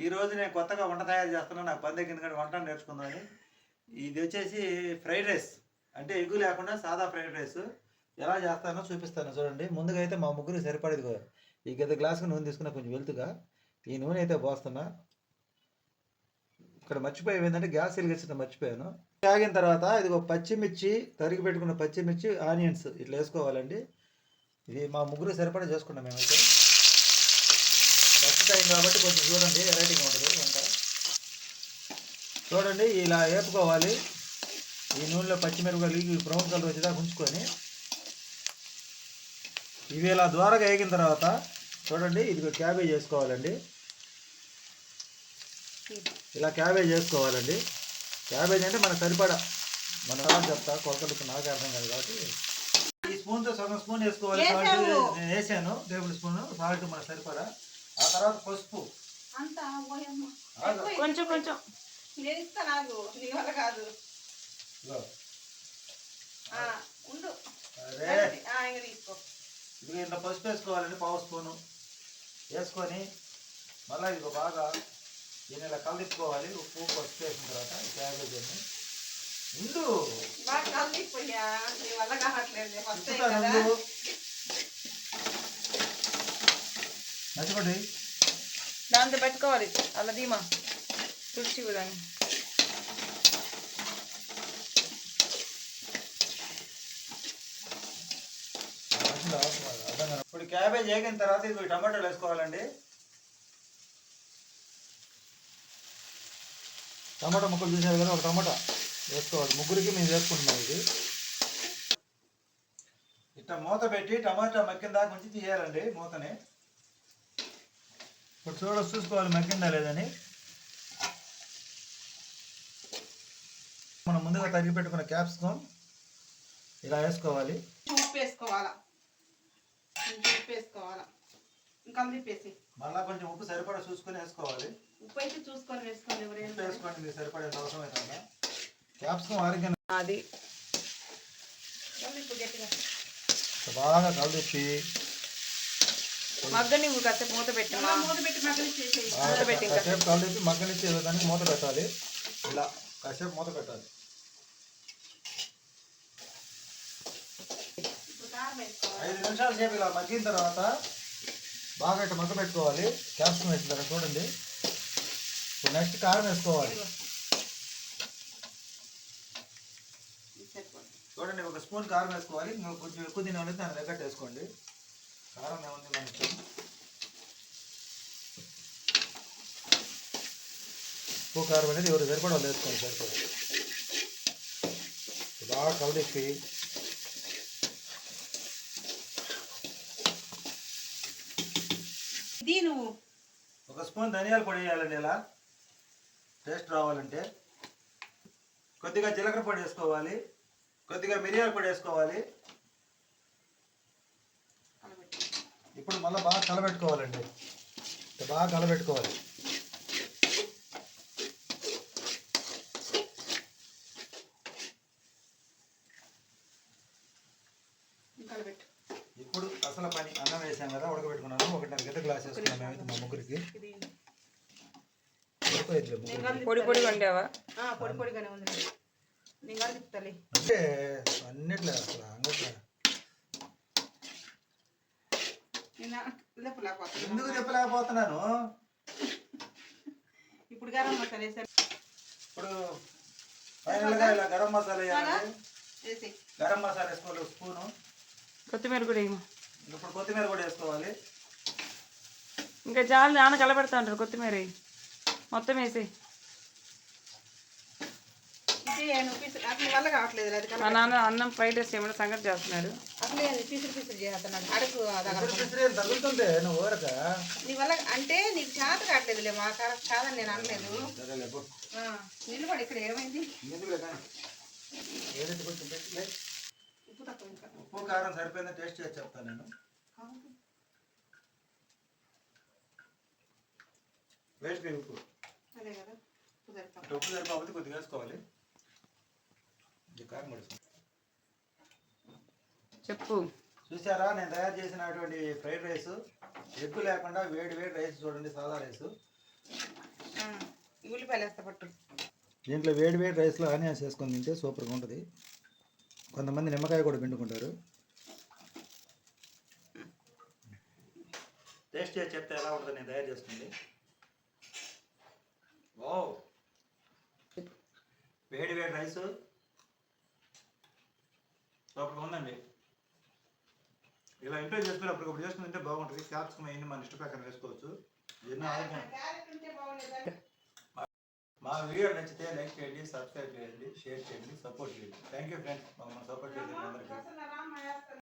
ఈరోజు నేను కొత్తగా వంట తయారు చేస్తున్నాను. నాకు పని దగ్గర కానీ వంట నేర్చుకుందామని. ఇది వచ్చేసి ఫ్రైడ్ రైస్, అంటే ఎగ్గు లేకుండా సాదా ఫ్రైడ్ రైస్ ఎలా చేస్తానో చూపిస్తాను చూడండి. ముందుగా అయితే మా ముగ్గురికి సరిపడేది ఈ గది గ్లాసుకు నూనె తీసుకున్నా, కొంచెం వెళ్తుగా ఈ నూనె అయితే పోస్తున్నా. ఇక్కడ మర్చిపోయావు ఏంటంటే గ్యాస్ వెలిగించడం మర్చిపోయాను. తాగిన తర్వాత ఇది పచ్చిమిర్చి, తరిగి పెట్టుకున్న పచ్చిమిర్చి, ఆనియన్స్ ఇట్లా వేసుకోవాలండి. ఇది మా ముగ్గురు సరిపడా చేసుకున్నాం మేమైతే. ఫస్ట్ టైం కాబట్టి కొంచెం చూడండి వెరైటీగా ఉంటుంది వంట. చూడండి ఇలా వేపుకోవాలి. ఈ నూనెలో పచ్చిమిరపకాయలు బ్రౌన్ కలర్ వచ్చేదాకా ఉంచుకొని ఇవి ఇలా ద్వారగా వేగిన తర్వాత చూడండి ఇది క్యాబేజ్ వేసుకోవాలండి. ఇలా క్యాబేజ్ వేసుకోవాలండి. క్యాబేజ్ అంటే మనకు సరిపడా, మన చెప్తా కొలతలకు నాకు అర్థం కాదు కాబట్టి ఈ స్పూన్తో సగం స్పూన్ వేసుకోవాలి. సాల్ట్ నేను వేసాను, టేబుల్ స్పూన్ సాల్ట్ మనకు సరిపడా. ఆ తర్వాత పసుపు కొంచెం కొంచెం కాదు. ఇది ఇంత పసుపు వేసుకోవాలండి, పావు స్పూను వేసుకొని మళ్ళీ ఇది బాగా దీన్ని ఇలా కలిపుకోవాలి. ఉప్పు పసుపు వేసిన తర్వాత క్యాబేజ్ అన్ని నచ్చుకోండి. దాంతో పెట్టుకోవాలి అలా ధీమా తుడిచి దాన్ని. ఇప్పుడు క్యాబేజ్ వేగిన తర్వాత ఇది టమాటాలు వేసుకోవాలండి. టమాటా ముక్కలు చూసారు కదా, ఒక టమాటా వేసుకోవాలి. ముగ్గురికి మేము వేసుకుంటున్నాం. ఇది ఇట్లా మూత పెట్టి టమాటా మక్కిన దాకా ఉంచి తీయాలండి మూతని. ఇప్పుడు చూసుకోవాలి మగ్గిందా లేదని. మనం ముందుగా తరిగి పెట్టుకున్న క్యాప్సికమ్ ఇలా వేసుకోవాలి. ఉప్పు వేసుకోవాలా, ఇంకా మళ్ళా కొంచెం ఉప్పు సరిపడా చూసుకొని వేసుకోవాలి. ఉప్పు అయితే చూసుకొని వేసుకోండి, వేసుకోండి మీకు సరిపడే అవసరం అవుతుందా. క్యాప్సికమ్ ఆరోగ్యం అది బాగా కలిపి మగ్గని కాసేపు మూత పెట్టి కాసేపు కలిపి మగ్గనిచ్చి దానికి మూత పెట్టాలి. ఇలా కాసేపు మూత పెట్టాలి. 5 నిమిషాల సేపు ఇలా మగ్గిన తర్వాత బాగా ఇట్లా మగ్గ పెట్టుకోవాలి. క్యాప్సికమ్ వేసిన తర్వాత చూడండి. ఇప్పుడు నెక్స్ట్ కారం వేసుకోవాలి. చూడండి ఒక స్పూన్ కారం వేసుకోవాలి. కొంచెం ఎక్కువ తినాలి దాని దగ్గర వేసుకోండి. కారం ఏముంది మనకి. ఉప్పు కారం అనేది ఎవరు సరిపడా వేసుకోండి. సరిపడా బాగా కలిపి ఒక స్పూన్ ధనియాల పొడి వేయాలండి. ఇలా టేస్ట్ రావాలంటే కొద్దిగా జీలకర్ర పొడి వేసుకోవాలి, కొద్దిగా మిరియాల పొడి వేసుకోవాలి. ఇప్పుడు మళ్ళీ బాగా కలబెట్టుకోవాలండి. బాగా కలబెట్టుకోవాలి. ఇప్పుడు అసలు పని అన్నం వేసాం కదా, ఉడకబెట్టుకున్నాను. 1.5 గంట గ్లాస్ వేసుకున్నాం మేమైతే మా ముగ్గురికి. పొడి పొడి వండావా? పొడి పొడిగానే ఉంది అంటే అన్నిట్లో అసలు అంగట్లా ఎందుకు చెప్పలేకపోతున్నాను. ఇప్పుడు గరం మసాలా వేసారు. ఇప్పుడు ఫైనల్గా ఇలా గరం మసాలా వేయాలి. గరం మసాలా వేసుకోవాలి స్పూను. కొత్తిమీర కూడా ఇప్పుడు కొత్తిమీర కూడా వేసుకోవాలి. ఇంకా చాలా నాన్న కలబెడతా ఉంటారు. కొత్తిమీర మొత్తం వేసి మా నాన్న అన్నం ఫ్రైడ్ రైస్ ఏమైనా సంగతి చేస్తున్నాడు. తగ్గుతుంటే నువ్వు ఊరక నీ వల్ల అంటే నీకు చేత కావట్లేదులే. మా కాదని నేను అనలేదు. నిలబడి ఇక్కడ ఏమైంది? ఉప్పు కారం సరిపోయిందో టేస్ట్ చేసి చెప్తాను నేను. వేస్ట్ ఉప్పు అదే కదా, ఉప్పు సరిపోతే కొద్దిగా వేసుకోవాలి. కారం కూడా చెప్పు. చూసారా నేను తయారు చేసినటువంటి ఫ్రైడ్ రైస్, ఎగ్గు లేకుండా వేడి వేడి రైస్ చూడండి, సాదా రైస్. ఈ ఉల్లిపాయలు వేస్తా పట్టు. దీంట్లో వేడి వేడి రైస్లో ఆనియన్స్ వేసుకొని తింటే సూపర్గా ఉంటుంది. కొంతమంది నిమ్మకాయ కూడా పిండుకుంటారు. టేస్ట్ చేసి చెప్తే ఎలా ఉంటుంది నేను తయారు చేసుకుంది. వావ్, వేడి వేడి రైస్ సూపర్గా ఉందండి. ఇలా ఇంట్లో చేసుకుని అప్పటికప్పుడు చేసుకుని తింటే బాగుంటుంది. క్యాప్సికమ్ అయ్యింది మన ఇష్ట ప్రకారం వేసుకోవచ్చు. ఎన్నో ఆరోగ్యం. మా వీడియో నచ్చితే లైక్ చేయండి, సబ్స్క్రైబ్ చేయండి, షేర్ చేయండి, సపోర్ట్ చేయండి. థ్యాంక్ యూ ఫ్రెండ్స్, మమ్మల్ని సపోర్ట్ చేయండి అందరికీ.